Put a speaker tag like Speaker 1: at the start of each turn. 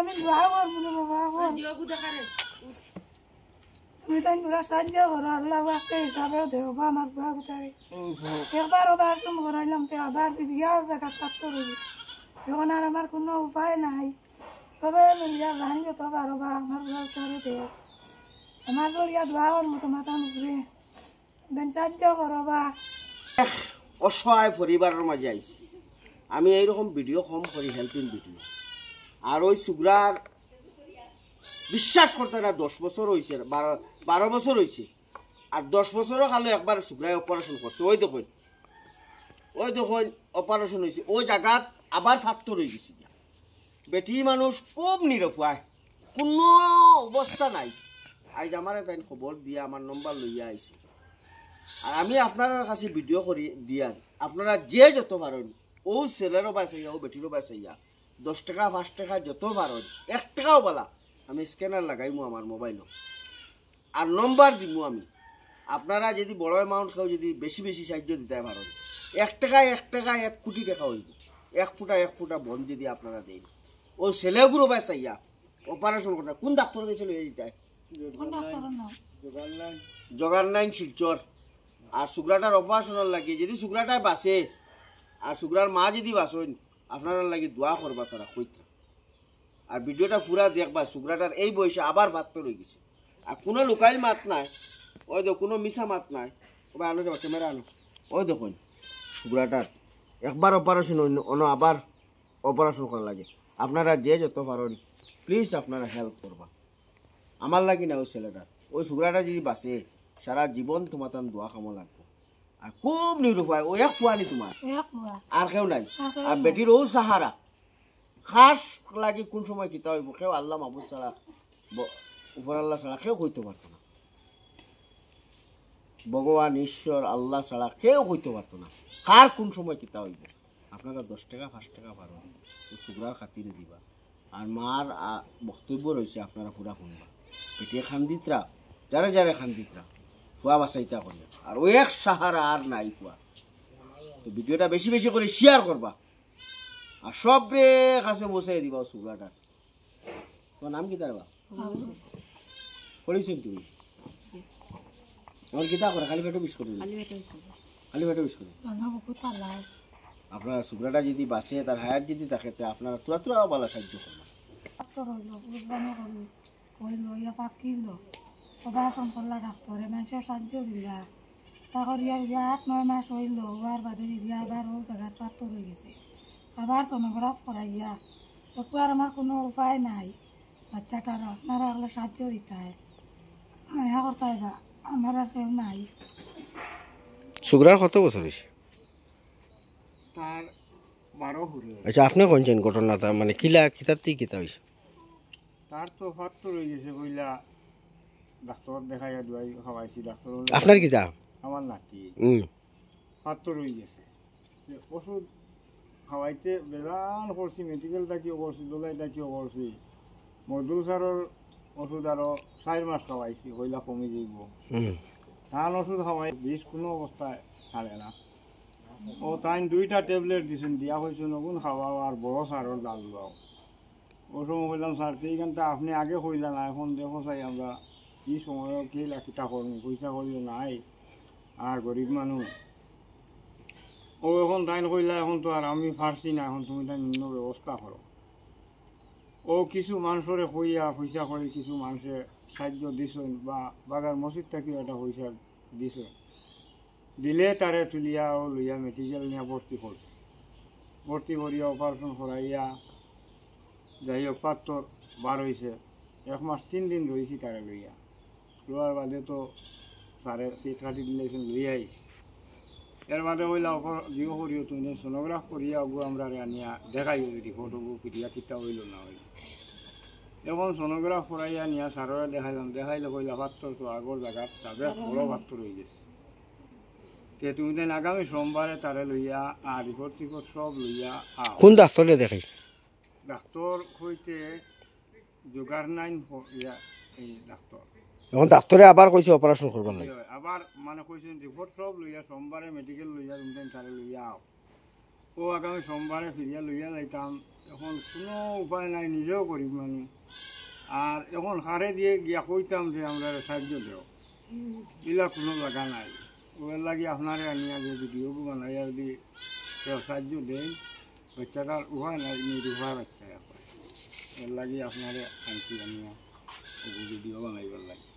Speaker 1: আমি দোয়া করবো বাবা তুমি তাই তোরা সাহায্য করো আল্লাহ আজকে হিসাবেও দেবো বা আমার দোয়া কোথায় একবার ওবার তুমি করাইলাম তো আবার বিয়া জায়গা থাকতে রইল এখন আর আমার কোনো উপায় নাই তবে মিলিয়া জানি তো পারো বা আমার দোয়া কোথায় দেব আমার বলিয়া দোয়া করবো তোমার উপরে দেন সাহায্য করো বা
Speaker 2: অসহায় পরিবারের মাঝে আইছি আমি এইরকম ভিডিও কম করি হেল্পিং ভিডিও আর ওই সুগ্রার বিশ্বাস করতে না 10 বছর হয়েছে 12 বছর হয়েছে আর 10 বছরও খালো একবার সুগ্রায় অপারেশন করছে ওই দেখুন অপারেশন হয়েছে ওই জায়গাত আবার ফাত্তর হয়ে গেছে বেটি মানুষ খুব নিরফায় কোনো অবস্থা নাই আজ আমার তাই খবর দিয়ে আমার নম্বর লইয়া আইছে আর আমি আপনার কাছে ভিডিও করি দিয়ার আপনারা যে যত পারেন ও ছেলেরও বাঁচাইয়া ও বেটিরও বাঁচাইয়া 10 টাকা 5 টাকা যত পারেন 1 টাকাও বলা আমি স্ক্যানার লাগাইমু আমার মোবাইল আর নম্বর দিমু আমি আপনারা যদি বড় অ্যামাউন্ট কেউ যদি বেশি বেশি সাহায্য দিতে পারেন 1 টাকা 1 কোটি টাকা হইব 1 ফুটা বন যদি আপনারা দেন ও ছেলেগুলো বাঁচাইয়া অপারেশন করতে কোন ডাক্তার গেছিল এই দিতে জোগাড় নাইন শিলচর আর সুগ্রাটার অপারেশনের লাগে যদি সুগ্রাটায় বাঁচে আর সুগ্রার মা যদি বাঁচেন আপনারা লাগে দোয়া করবা তারা কইতা আর ভিডিওটা পুরা দেখবা সুগ্রাটার এই বয়সে আবার ফাত্তর হয়ে গেছে আর কোনো লোকাল মাত নাই ওই দেখো কোনো মিশা মাত নাই ওই আনো যাবা ক্যামেরা আনো ওই দেখুন সুগ্রাটার একবার অপারেশন অন্য আবার অপারেশন করা লাগে আপনারা যে যত পারেন প্লিজ আপনারা হেল্প করবা আমার লাগি না ওই ছেলেটা ওই সুগ্রাটা যদি বাঁচে সারা জীবন তোমার তার দোয়া খামো লাগবে আর খুব নিরুপায় ও এক পোয়ানি তোমার আর কেউ নাই আর বেটির ও সাহারা খাস লাগি কোন সময় কিতা হইব কেউ আল্লাহ মাহবুব ছাড়া উপর আল্লাহ ছাড়া কেউ হইতে পারতো না ভগবান ঈশ্বর আল্লাহ ছাড়া কেউ হইতে পারতো না কার কোন সময় কিতা হইব আপনারা 10 টাকা 5 টাকা পারো ও সুগ্রার খাতিরে দিবা আর মার বক্তব্য রয়েছে আপনারা পুরা শুনবা বেটিয়ে খান্দিতরা যারা যারা খান্দিতরা ফুয়া বাসাইতা করলে আর ও এক সাহারা আর নাই ফুয়া তো ভিডিওটা বেশি বেশি করে শেয়ার করবা আর সবরে কাছে বসাই দিবা সুগ্রাটার তোমার নাম কি তারবা পড়েছেন তুমি আমার কিতা করে খালি পেটে বিশ করে খালি পেটে বিশ করে আপনার সুগ্রাটা যদি বাসে তার হায়াত যদি থাকে আপনারা তুরা তুরা বলা সাহায্য করবেন অপারেশন করলা ডাক্তারে মানুষের সাহায্য দিলা তারপর ইয়ার 8-9 মাস হইল হওয়ার বাদে ইয়া আবার ও জায়গায় পাত্তর হয়ে গেছে আবার সোনোগ্রাফ করাইয়া একটু আর আমার কোনো উপায় নাই বাচ্চাটার আপনারা হলে সাহায্য দিতে হয় মায়া করতে হয় বা আমার আর কেউ নাই সুগ্রার কত বছর হয়েছে
Speaker 3: তার 12 হরে
Speaker 2: আচ্ছা আপনি কোনছেন ঘটনাটা মানে কিলা কিতাতে কিতা হইছে
Speaker 3: তার তো ফাত্তর হয়ে গেছে কইলা ডাক্তার দেখাইয়া দুয়াই খাওয়াইছি ডাক্তার
Speaker 2: আপনার কিতা
Speaker 3: আমার নাতি ফাত্তর হয়ে গেছে ওষুধ খাওয়াইতে বেজান করছি মেডিকেল ডাকিও করছি দোলাই ডাকিও করছি মজদুল স্যারের ওষুধ আরো 4 মাস খাওয়াইছি কইলা কমে যাইব ধান ওষুধ খাওয়াই বিষ কোনো অবস্থায় ছাড়ে না ও তাই 2টা ট্যাবলেট দিছেন দিয়া হয়েছে নগুন খাওয়াও আর বড় সারের ডাল দাও ও সময় বললাম স্যার এইখানটা আপনি আগে কইলা না এখন দেখো চাই আমরা কি সময় কি লাখিটা করবো পয়সা করিও নাই আর গরিব মানুষ ও এখন তাই কইলা এখন তো আর আমি পারছি না এখন তুমি তাই নিম্ন ব্যবস্থা করো ও কিছু মানুষের কইয়া পয়সা করে কিছু মানুষের সাহায্য দিছেন বা বাগার মসজিদ থেকেও একটা পয়সা দিছে দিলে তারে তুলিয়া ও লইয়া মেডিকেল নিয়ে ভর্তি করছে ভর্তি করিয়া অপারেশন করাইয়া যাই হোক পাত্তর বার হয়েছে 1 মাস 3 দিন রয়েছি তারে লইয়া লোয়ার বাদে তো সারে সিট কাটি দিলেছেন লইয়া আইছি এর বাদে হইলা জিও করিও তুমি সোনোগ্রাফ করিয়া ওগু আমরা আনিয়া দেখাইও যদি ফটোগু পিটিয়া কিতা হইল না হইল এখন সোনোগ্রাফ করাইয়া নিয়া সাররা দেখাইলে কইলা পাত্তর তো আগর জায়গা তাদের বড় পাত্তর হয়ে গেছে তে তুমি দেন আগামী সোমবারে তারে লইয়া আর রিপোর্ট সব লইয়া
Speaker 2: কোন ডাক্তারে দেখাই
Speaker 3: ডাক্তার হইতে জোগাড় নাইন এই ডাক্তার
Speaker 2: এখন ডাক্তারে আবার কইছে অপারেশন করবার লাগে
Speaker 3: আবার মানে কইছেন রিপোর্ট সব লইয়া সোমবারে মেডিকেল লইয়া তুমি তারে লইয়া আও ও আগামী সোমবারে ফিরিয়া লইয়া যাইতাম এখন কোনো উপায় নাই, নিজেও গরিব মানুষ। আর এখন হারে দিয়ে গিয়া কইতাম যে আমরা সাহায্য দেও, এগুলা কোনো জায়গা নাই। ওর লাগে আপনারে আনিয়া যে ভিডিও বানাই আর দিয়ে কেউ সাহায্য দেয়, বাচ্চাটার উপায় নাই, নিরুপায় বাচ্চা এখন। এর লাগে আপনারে আনছি আনিয়া ভিডিও বানাইবার লাগে।